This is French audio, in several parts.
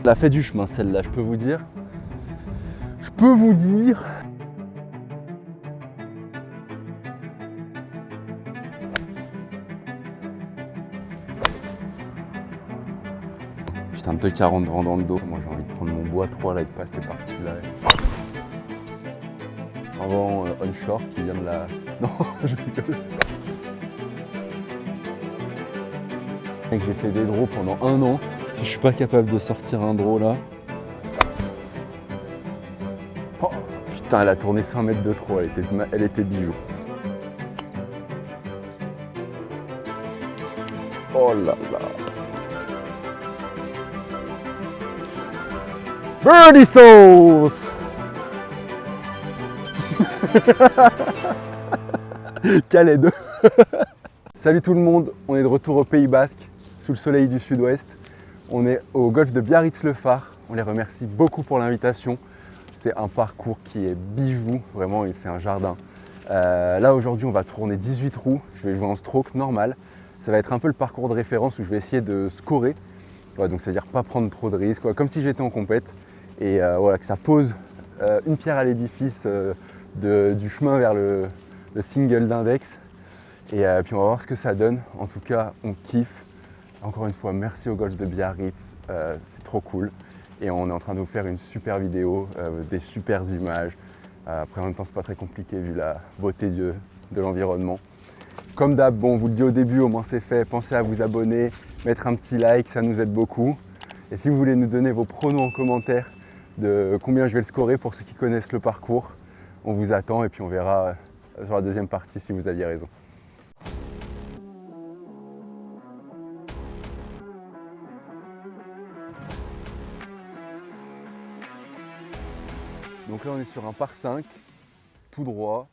Elle a fait du chemin celle-là, je peux vous dire. Je peux vous dire. Putain, 2,40 vent dans le dos. Moi j'ai envie de prendre mon bois 3 là et de passer par-dessus là. Un vent onshore qui vient de la... Non, je rigole. J'ai fait des draws pendant 1 an. Si je suis pas capable de sortir un draw là... Oh, putain, elle a tourné 5 mètres de trop, elle était bijou. Oh là là. Birdie sauce. Calais 2. Salut tout le monde, on est de retour au Pays Basque, sous le soleil du sud-ouest. On est au golfe de Biarritz-le-Phare. On les remercie beaucoup pour l'invitation. C'est un parcours qui est bijou, vraiment, c'est un jardin. Là aujourd'hui on va tourner 18 trous, je vais jouer en stroke normal. Ça va être un peu le parcours de référence où je vais essayer de scorer. Ouais, donc c'est-à-dire pas prendre trop de risques, quoi, comme si j'étais en compète. Et voilà, que ça pose une pierre à l'édifice du chemin vers le single d'index. Et puis on va voir ce que ça donne. En tout cas, on kiffe. Encore une fois, merci au golf de Biarritz, c'est trop cool. Et on est en train de vous faire une super vidéo, des super images. Après en même temps, c'est pas très compliqué vu la beauté de l'environnement. Comme d'hab, bon, on vous le dit au début, au moins c'est fait. Pensez à vous abonner, mettre un petit like, ça nous aide beaucoup. Et si vous voulez nous donner vos pronos en commentaire de combien je vais le scorer pour ceux qui connaissent le parcours, on vous attend et puis on verra sur la deuxième partie si vous aviez raison. Donc là on est sur un par 5, tout droit,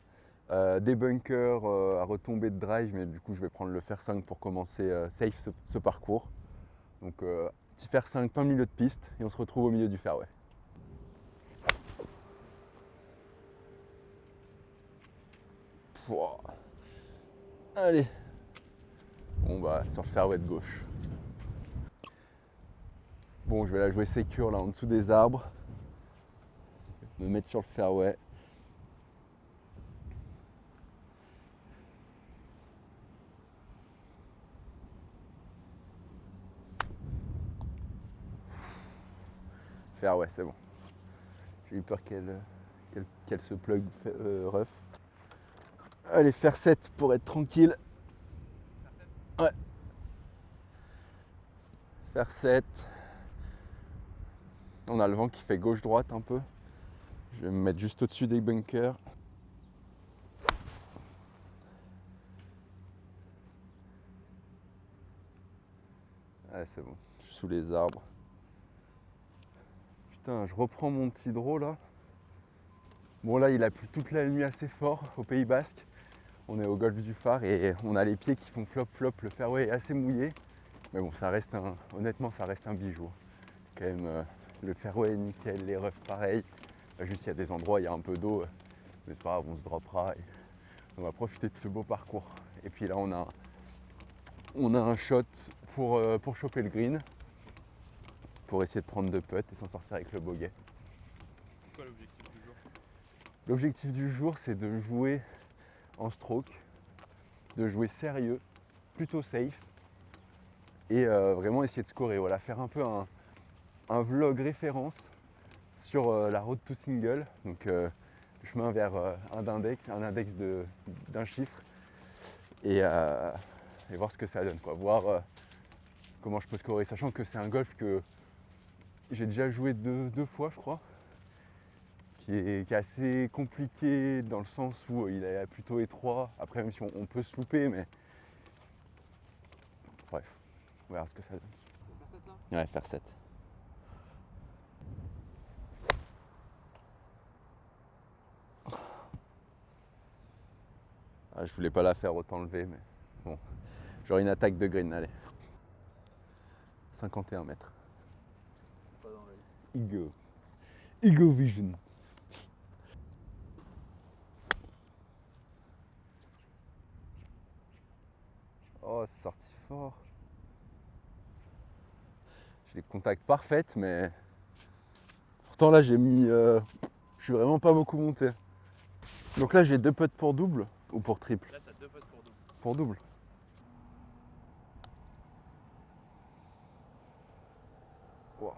des bunkers à retomber de drive, mais du coup je vais prendre le fer 5 pour commencer safe ce parcours. Donc petit fer 5 plein milieu de piste et on se retrouve au milieu du fairway. Wow. Allez. Bon bah sur le fairway de gauche. Bon je vais la jouer sécure là en dessous des arbres. Me mettre sur le fairway. Fairway, c'est bon. J'ai eu peur qu'elle se plug rough. Allez, faire 7 pour être tranquille. Ouais. Faire 7. On a le vent qui fait gauche-droite un peu. Je vais me mettre juste au-dessus des bunkers. Ouais, c'est bon. Je suis sous les arbres. Putain, je reprends mon petit draw là. Bon là, il a plu toute la nuit assez fort au Pays Basque. On est au golfe du Phare et on a les pieds qui font flop-flop. Le fairway est assez mouillé. Mais bon, honnêtement, ça reste un bijou. Quand même, le fairway est nickel, les roughs pareil. Juste il y a des endroits, il y a un peu d'eau. Mais c'est pas grave, on se droppera. Et on va profiter de ce beau parcours. Et puis là, on a un shot pour choper le green. Pour essayer de prendre 2 putts et s'en sortir avec le bogey. C'est quoi l'objectif du jour? L'objectif du jour, c'est de jouer en stroke, de jouer sérieux, plutôt safe, et vraiment essayer de scorer. Voilà, faire un peu un vlog référence sur la road to single, donc le chemin vers un index d'un chiffre, et voir ce que ça donne, quoi. Voir comment je peux scorer, sachant que c'est un golf que j'ai déjà joué deux fois, je crois, qui est assez compliqué dans le sens où il est plutôt étroit. Après, même si on peut se louper, mais bref, on verra ce que ça donne. Faire 7 là? Ouais, faire 7. Ah, je voulais pas la faire autant lever, mais bon, j'aurai une attaque de green, allez. 51 mètres. Pas dans l'œil. Ego Vision. Oh, c'est sorti fort. J'ai les contacts parfaites, mais pourtant là j'ai mis, je suis vraiment pas beaucoup monté. Donc là j'ai 2 putts pour double ou pour triple? Là, t'as 2 potes pour double. Pour double. Wow.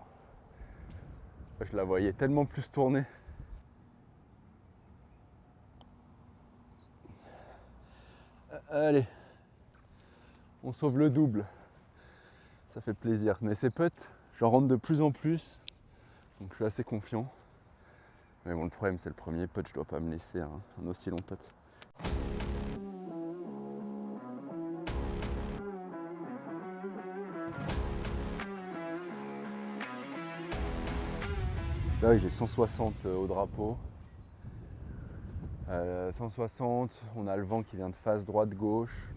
Je la voyais tellement plus tourner. Allez, on sauve le double. Ça fait plaisir. Mais ces putts, j'en rentre de plus en plus. Donc je suis assez confiant. Mais bon, le problème c'est le premier putt, je dois pas me laisser un aussi long putt. Là j'ai 160 au drapeau. 160, on a le vent qui vient de face droite-gauche.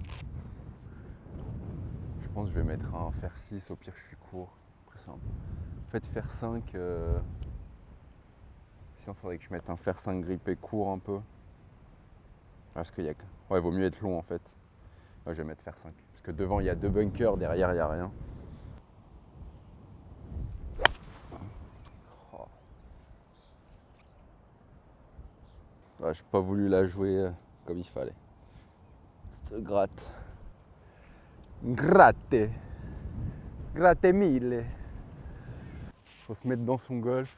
Je pense que je vais mettre un fer 6, au pire je suis court. Après c'est en fait fer 5, sinon il faudrait que je mette un fer 5 grippé court un peu. Parce qu'il y a... Ouais, il vaut mieux être long en fait. Moi je vais mettre fer 5. Parce que devant il y a 2 bunkers, derrière il n'y a rien. Oh. Ouais, j'ai pas voulu la jouer comme il fallait. Cette gratte. Gratte. Gratte mille. Faut se mettre dans son golf,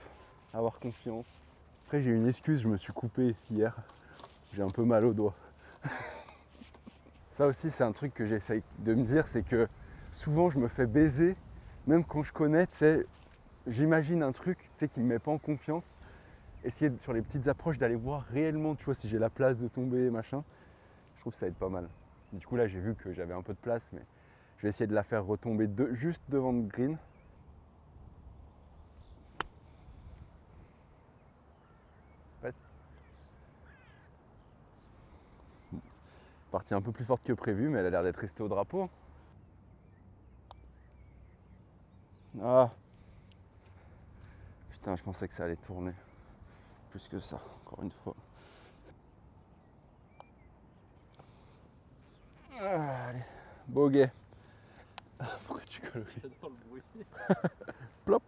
avoir confiance. Après j'ai une excuse, je me suis coupé hier. J'ai un peu mal au doigt. Ça aussi c'est un truc que j'essaye de me dire, c'est que souvent je me fais baiser, même quand je connais, tu sais, j'imagine un truc, tu sais, qui me met pas en confiance. Essayer sur les petites approches d'aller voir réellement, tu vois, si j'ai la place de tomber, machin. Je trouve que ça aide pas mal. Du coup là j'ai vu que j'avais un peu de place, mais je vais essayer de la faire retomber juste devant le green. Reste. Partie un peu plus forte que prévu, mais elle a l'air d'être restée au drapeau. Ah. Putain, je pensais que ça allait tourner. Plus que ça, encore une fois. Ah, allez, bogey. Pourquoi tu colles? J'adore le bruit. Plop.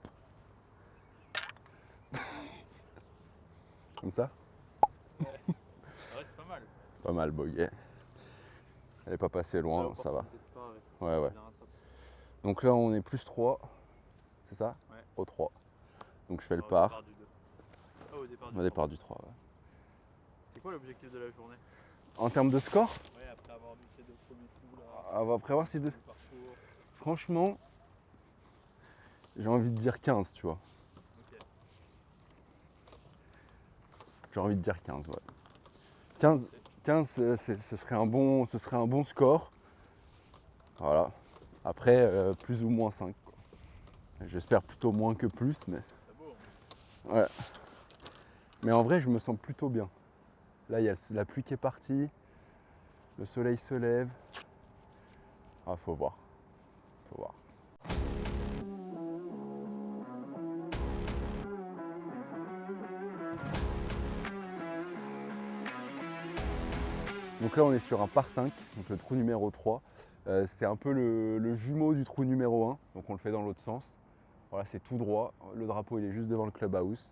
Comme ça? Ouais. Ah ouais, c'est pas mal. Pas mal, bogey. Elle est pas passée loin, ça va. Ouais, ouais. Donc là, on est plus 3, c'est ça? Ouais. Au 3. Donc je fais le Au par. départ du 2. Ah, au départ du Au départ du 3, ouais. C'est quoi l'objectif de la journée? En termes de score, Ouais, après avoir vu ces 2 premiers trous là. on va prévoir ces deux. le parcours. Franchement, j'ai envie de dire 15, tu vois. Ok. J'ai envie de dire 15, ouais. 15, 15 ce serait un bon score. Voilà. Après, plus ou moins 5. Quoi. J'espère plutôt moins que plus, mais... C'est beau. Ouais. Mais en vrai, je me sens plutôt bien. Là, il y a la pluie qui est partie. Le soleil se lève. Ah, faut voir. Faut voir. Donc là, on est sur un par 5, donc le trou numéro 3. C'est un peu le jumeau du trou numéro 1, donc on le fait dans l'autre sens. Voilà, c'est tout droit. Le drapeau, il est juste devant le clubhouse.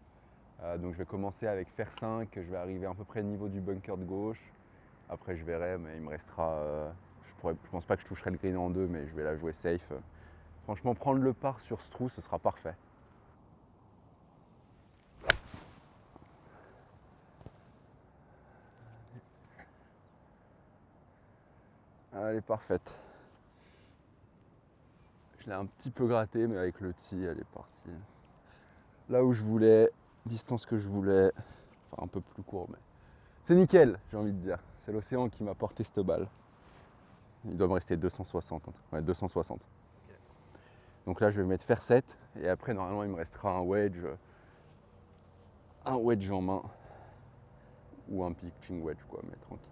Donc je vais commencer avec fer 5, je vais arriver à peu près au niveau du bunker de gauche. Après, je verrai, mais il me restera... je pense pas que je toucherai le green en 2, mais je vais la jouer safe. Franchement, prendre le par sur ce trou, ce sera parfait. Elle est parfaite. Je l'ai un petit peu gratté, mais avec le tee, elle est partie. Là où je voulais, distance que je voulais, enfin un peu plus court, mais c'est nickel, j'ai envie de dire. C'est l'océan qui m'a porté cette balle. Il doit me rester 260, ouais, 260. Okay. Donc là, je vais mettre fer 7, et après, normalement, il me restera un wedge en main, ou un pitching wedge, quoi, mais tranquille.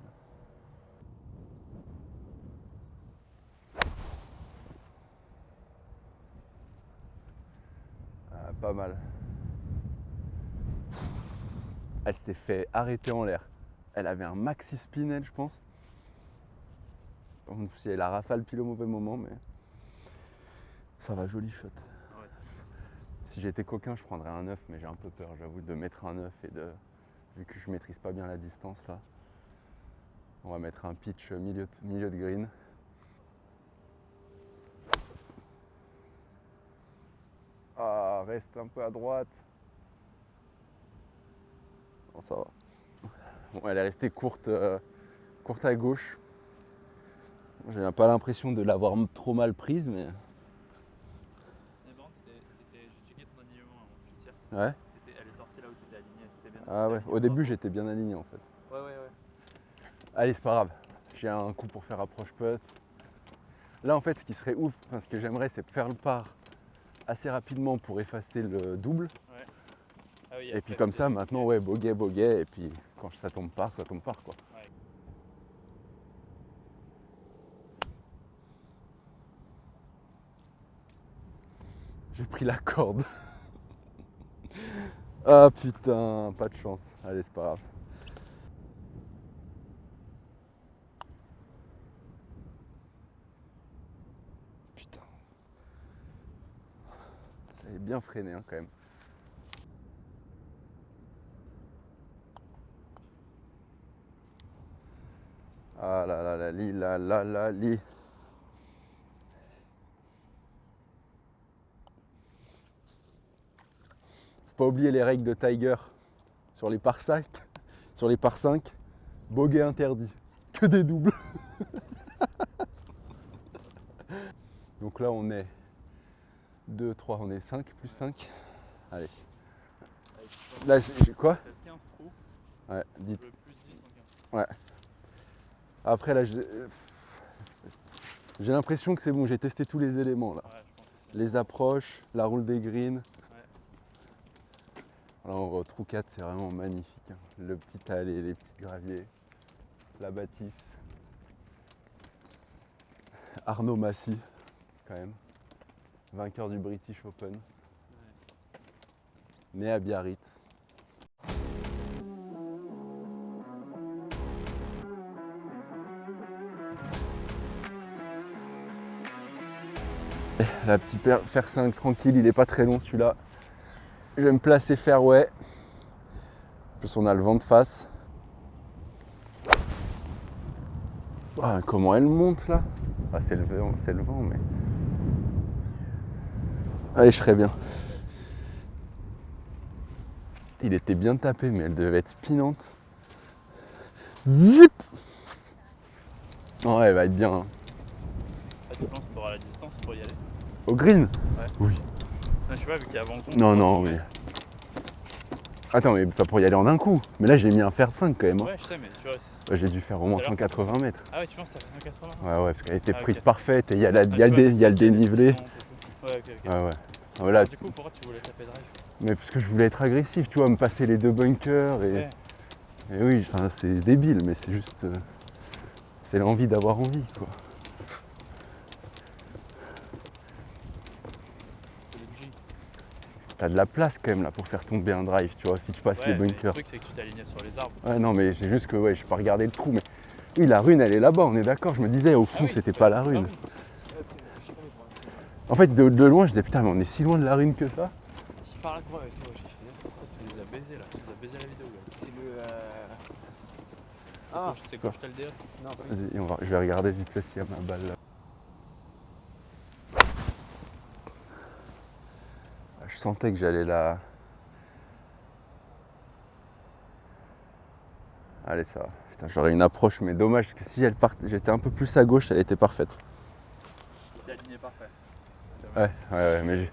Pas mal. Elle s'est fait arrêter en l'air. Elle avait un maxi spin, elle, je pense. Si elle a rafale pile au mauvais moment, mais ça va, joli shot. Ouais, Si j'étais coquin, je prendrais un 9, mais j'ai un peu peur, j'avoue, de mettre un 9 et de. Vu que je maîtrise pas bien la distance là. On va mettre un pitch milieu de green. Ah, reste un peu à droite. Bon, ça va. Bon, elle est restée courte à gauche. J'ai pas l'impression de l'avoir trop mal prise, mais. Mais par contre, j'ai checké ton alignement avant que tu tires. Ouais. Elle est sortie là où tu étais aligné. T'étais bien, Ah ouais, aligné au début j'étais bien aligné en fait. Ouais. Allez, c'est pas grave. J'ai un coup pour faire approche putt. Là en fait, ce qui serait ouf, enfin, ce que j'aimerais, c'est faire le par assez rapidement pour effacer le double. Ouais. Ah oui, Et puis comme ça, maintenant, ouais, bogey. Et puis quand ça tombe par quoi. Ouais. J'ai pris la corde. Ah putain, pas de chance. Allez, c'est pas grave. Putain. Ça avait bien freiné hein, quand même. Ah la li. Faut pas oublier les règles de Tiger sur les par 5. Sur les par 5, bogey interdit. Que des doubles. Donc là on est 2, 3, on est 5, plus 5. Allez. Là j'ai quoi? 15 trous. Ouais, dites. Plus 10 en 15. Ouais. Après là j'ai l'impression que c'est bon, j'ai testé tous les éléments là. Ouais, je pense aussi. Les approches, la roule des greens. Ouais. Alors trou 4 c'est vraiment magnifique. Hein. Le petit allée, les petits graviers, la bâtisse. Arnaud Massy quand même. Vainqueur du British Open. Ouais. Né à Biarritz. La petite fer 5 tranquille, il est pas très long celui-là. Je vais me placer fairway. En plus on a le vent de face. Ah, comment elle monte là? Ah, c'est le vent, mais. Allez, je serai bien. Il était bien tapé, mais elle devait être spinante. Zip! Ouais, elle va être bien. Hein. Ah, tu penses que tu auras la distance pour y aller? Au green? Ouais. Oui. Non, je sais pas, vu qu'il y a avant le Non, mais. Attends, mais pas pour y aller en un coup. Mais là, j'ai mis un fer 5 quand même. Hein. Ouais, je sais, mais tu vois. J'ai dû faire au moins 180 mètres. Ah ouais, tu penses que t'as fait 180? Ouais, parce qu'elle était prise ok. parfaite et il y a le dénivelé. Ouais, ok. Ouais. Voilà. Alors, du coup, pourquoi tu voulais taper drive? Mais parce que je voulais être agressif, tu vois, me passer les deux bunkers et. Ouais. Et oui, enfin, c'est débile, mais c'est juste. C'est l'envie d'avoir envie, quoi. C'est le G. T'as de la place quand même là pour faire tomber un drive, tu vois, si tu passes les Ouais, mais le bunkers. truc, c'est que tu t'alignais sur les arbres. Ouais, non, mais j'ai juste que, ouais, j'ai pas regardé le trou, mais. Oui, la rune, elle est là-bas, on est d'accord. Je me disais, au fond, oui, c'était c'est pas la rune. En fait, de loin, je disais, putain, mais on est si loin de la rune que ça. Si par là, quoi, j'ai fait. Tu les as baisés là, tu les as baisés la vidéo là. C'est le. C'est quand je t'ai le DF. Non, Vas-y, je vais regarder vite fait s'il y a ma balle là. Je sentais que j'allais la. Allez, ça va. Putain, j'aurais une approche, mais dommage que si j'étais un peu plus à gauche, elle était parfaite. Il était aligné parfait. Ouais, mais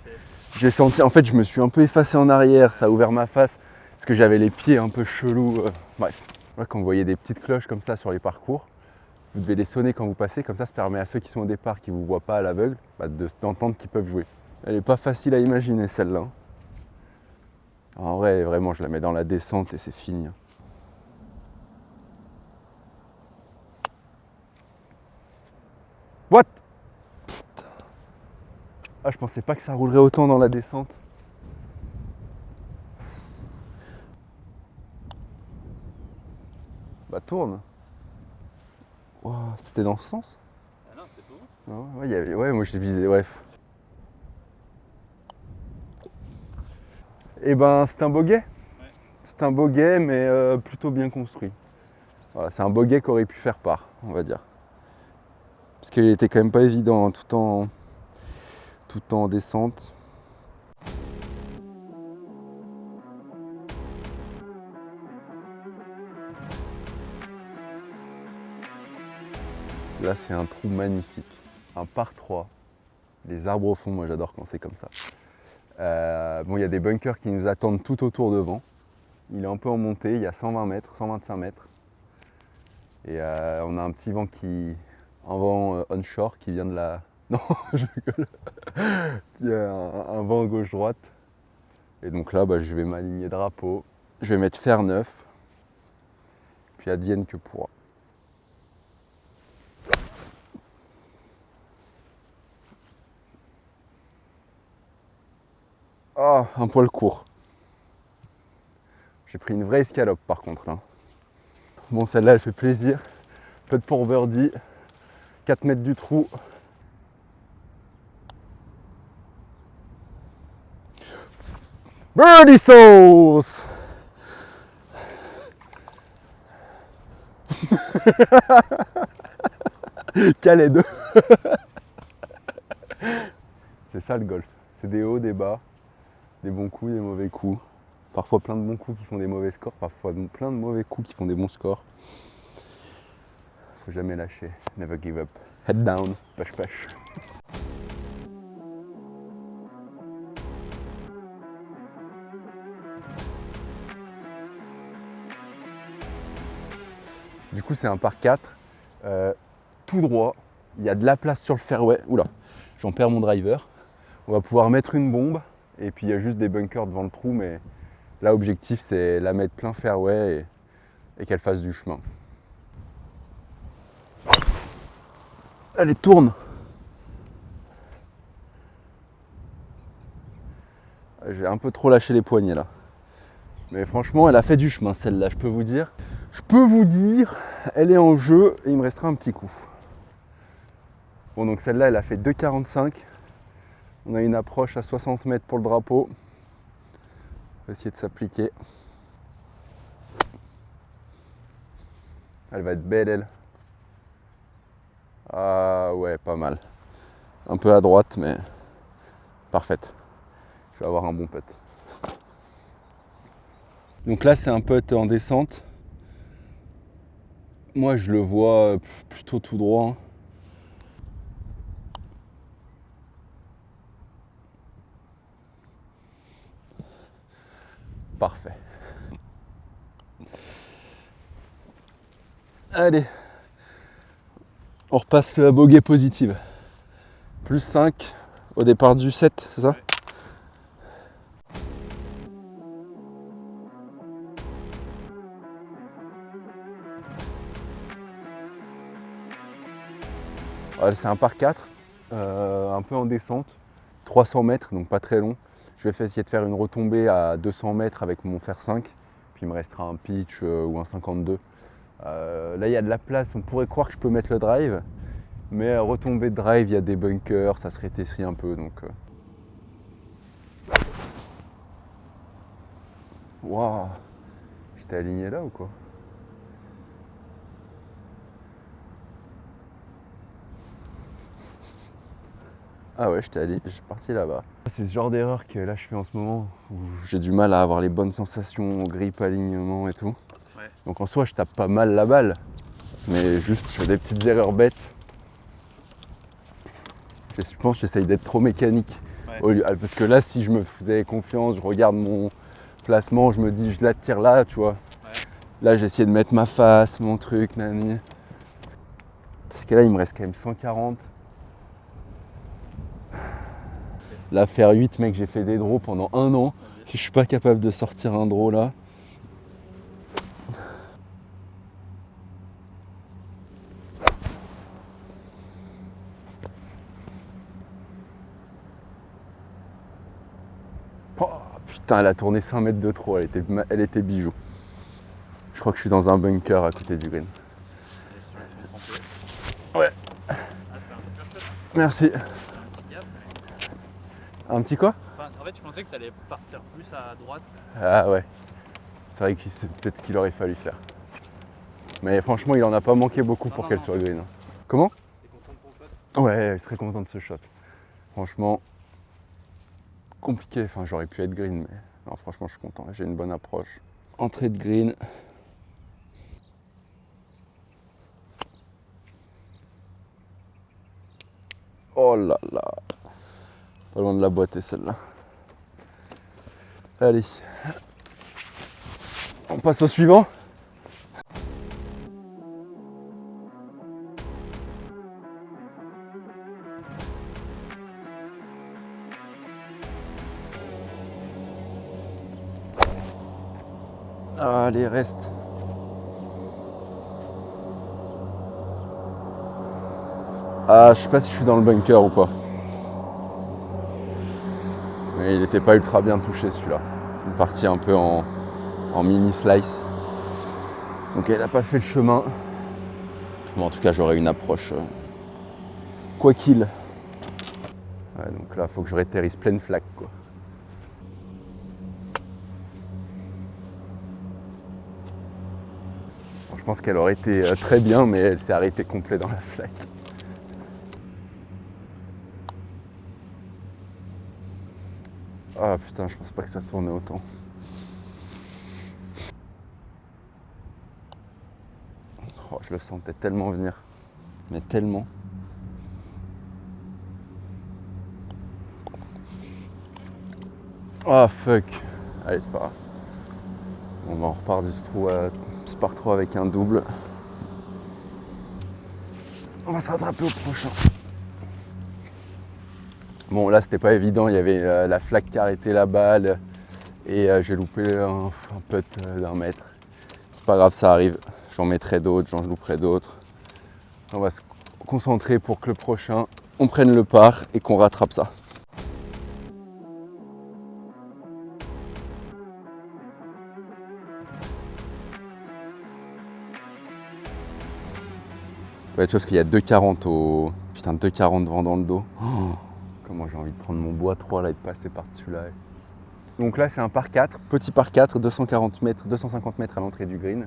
j'ai senti. En fait, je me suis un peu effacé en arrière, ça a ouvert ma face, parce que j'avais les pieds un peu chelous. Bref. Ouais, quand vous voyez des petites cloches comme ça sur les parcours, vous devez les sonner quand vous passez, comme ça permet à ceux qui sont au départ, qui ne vous voient pas à l'aveugle, d'entendre qu'ils peuvent jouer. Elle n'est pas facile à imaginer celle-là. En vrai, vraiment, je la mets dans la descente et c'est fini. What? Putain. Ah, je pensais pas que ça roulerait autant dans la descente. Bah tourne. Wow, c'était dans ce sens? Ah non, c'était tout. Ouais, moi je l'ai visé, ouais. Et ben c'est un bogey. Ouais. C'est un bogey mais plutôt bien construit. Voilà, c'est un bogey qui aurait pu faire part, on va dire. Parce qu'il était quand même pas évident hein, tout en descente. Là c'est un trou magnifique, un par 3. Les arbres au fond, moi j'adore quand c'est comme ça. Bon, il y a des bunkers qui nous attendent tout autour devant. Il est un peu en montée, il y a 120 mètres, 125 mètres. Et on a un petit vent un vent onshore qui vient de la... Non, je rigole. Il y a un vent gauche-droite. Et donc là, je vais m'aligner drapeau. Je vais mettre fer neuf. Puis advienne que pourra. Ah, un poil court. J'ai pris une vraie escalope par contre là. Bon, celle-là, elle fait plaisir. Peut-être pour birdie. 4 mètres du trou. Birdie sauce. Calais 2. C'est ça le golf. C'est des hauts, des bas, des bons coups, des mauvais coups. Parfois plein de bons coups qui font des mauvais scores, parfois plein de mauvais coups qui font des bons scores. Faut jamais lâcher. Never give up. Head down. Pêche pêche. Du coup, c'est un par 4. Tout droit. Il y a de la place sur le fairway. Oula, j'en perds mon driver. On va pouvoir mettre une bombe. Et puis il y a juste des bunkers devant le trou. Mais là, l'objectif, c'est la mettre plein fairway et qu'elle fasse du chemin. Allez, tourne. J'ai un peu trop lâché les poignets là. Mais franchement, elle a fait du chemin celle-là, je peux vous dire. Je peux vous dire, elle est en jeu et il me restera un petit coup. Bon, donc celle-là, elle a fait 2,45. On a une approche à 60 mètres pour le drapeau. On va essayer de s'appliquer. Elle va être belle, elle. Ah ouais, pas mal. Un peu à droite, mais parfaite. Je vais avoir un bon putt. Donc là, c'est un putt en descente. Moi, je le vois plutôt tout droit. Parfait. Allez. On repasse la bogey positive. Plus 5 au départ du 7, c'est ça ? Ouais, c'est un par 4, un peu en descente, 300 mètres, donc pas très long. Je vais essayer de faire une retombée à 200 mètres avec mon fer 5, puis il me restera un pitch ou un 52. Là, il y a de la place, on pourrait croire que je peux mettre le drive, mais retombée de drive, il y a des bunkers, ça se rétrécit un peu. Donc, Waouh, j'étais aligné là ou quoi ? Ah ouais, je suis parti là-bas. C'est ce genre d'erreur que là je fais en ce moment, où j'ai du mal à avoir les bonnes sensations, grip, alignement et tout. Ouais. Donc en soi, je tape pas mal la balle, mais juste je fais des petites erreurs bêtes. Je pense que j'essaye d'être trop mécanique. Ouais. Parce que là, si je me faisais confiance, je regarde mon placement, je me dis je la tire là, tu vois. Ouais. Là, j'ai essayé de mettre ma face, mon truc, nani. Parce que là, il me reste quand même 140. Là, faire 8, mec, j'ai fait des draws pendant 1 an. Si je suis pas capable de sortir un draw là. Oh, putain, elle a tourné 5 mètres de trop, elle était bijou. Je crois que je suis dans un bunker à côté du green. Ouais. Ah, c'est un peu plus chouette. Merci. Un petit gap, mais... Un petit quoi ? Enfin, en fait, je pensais que tu allais partir plus à droite. Ah ouais, c'est vrai que c'est peut-être ce qu'il aurait fallu faire. Mais franchement, il en a pas manqué beaucoup pour qu'elle soit green. Comment? T'es content de ton shot? Ouais, je suis très content de ce shot. Franchement, compliqué. Enfin, j'aurais pu être green, mais non, franchement, je suis content. J'ai une bonne approche. Entrée de green. Oh là là. Pas loin de la boîte, celle-là. Allez. On passe au suivant. Allez, reste. Ah, je sais pas si je suis dans le bunker ou pas. Mais il n'était pas ultra bien touché celui-là. Une partie un peu en mini slice. Donc elle n'a pas fait le chemin. Bon, en tout cas, j'aurai une approche quoi qu'il. Ouais, donc là, il faut que je rétérisse pleine flaque, quoi. Bon, je pense qu'elle aurait été très bien, mais elle s'est arrêtée complet dans la flaque. Ah putain, je pense pas que ça tournait autant. Oh, je le sentais tellement venir. Mais tellement. Ah fuck. Allez, c'est pas grave. Bon, on repart du trou à par 3 avec un double. On va se rattraper au prochain. Bon, là, c'était pas évident. Il y avait la flaque qui arrêtait la balle. Et j'ai loupé un putt d'1 mètre. C'est pas grave, ça arrive. J'en mettrai d'autres, j'en louperai d'autres. On va se concentrer pour que le prochain, on prenne le par et qu'on rattrape ça. Ça va être chose qu'il y a 2,40 au... Putain, 2,40 vent dans le dos. Oh, comment j'ai envie de prendre mon bois 3 là et de passer par-dessus là. Donc là, c'est un par 4, petit par 4, 240 mètres, 250 mètres à l'entrée du green.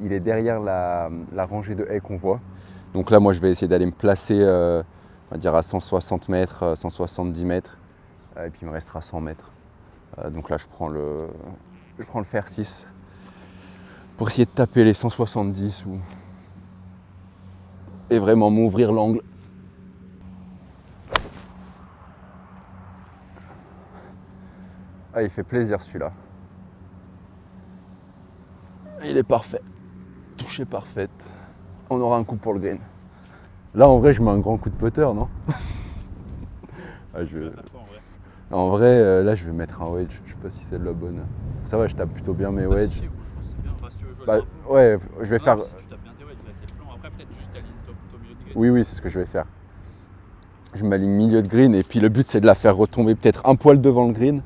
Il est derrière la rangée de haies qu'on voit. Donc là, moi, je vais essayer d'aller me placer, on va dire à 160 mètres, 170 mètres. Et puis, il me restera 100 mètres. Donc là, je prends le fer 6 pour essayer de taper les 170 et vraiment m'ouvrir l'angle. Ah, il fait plaisir celui-là. Il est parfait. Touchée parfaite. On aura un coup pour le green. Là, en vrai, je mets un grand coup de putter, non? En vrai, là, je vais mettre un wedge. Je sais pas si c'est la bonne. Ça va, je tape plutôt bien mes wedges. Bah, ouais, je vais faire. Si tu tapes bien tes wedges, là, c'est le plan. Après, peut-être juste t'alignes-toi plutôt au milieu de green. Oui, c'est ce que je vais faire. Je m'aligne milieu de green et puis le but, c'est de la faire retomber peut-être un poil devant le green.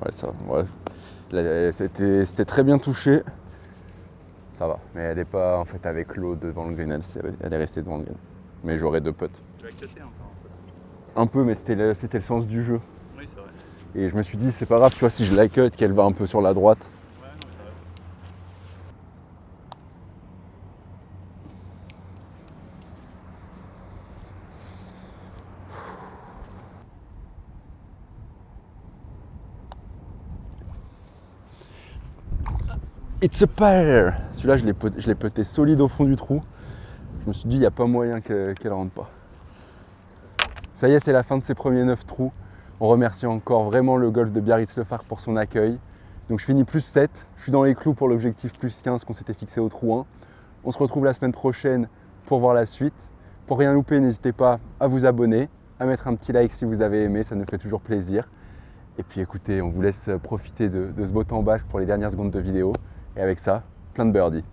Ouais, ça, ouais. C'était très bien touché. Ça va, mais elle n'est pas en fait avec l'eau devant le green, elle est restée devant le green. Mais j'aurai 2 putts. Tu vas cutter encore Un peu, mais c'était le sens du jeu. Oui, c'est vrai. Et je me suis dit, c'est pas grave, tu vois, si je la cut, qu'elle va un peu sur la droite. Ouais, non, c'est vrai. It's a pair. Celui-là, je l'ai puté solide au fond du trou. Je me suis dit, il n'y a pas moyen qu'elle rentre pas. Ça y est, c'est la fin de ces premiers 9 trous. On remercie encore vraiment le golf de Biarritz-le-Phare pour son accueil. Donc je finis plus 7. Je suis dans les clous pour l'objectif plus 15 qu'on s'était fixé au trou 1. On se retrouve la semaine prochaine pour voir la suite. Pour rien louper, n'hésitez pas à vous abonner, à mettre un petit like si vous avez aimé, ça nous fait toujours plaisir. Et puis écoutez, on vous laisse profiter de ce beau temps basque pour les dernières secondes de vidéo. Et avec ça, plein de birdies.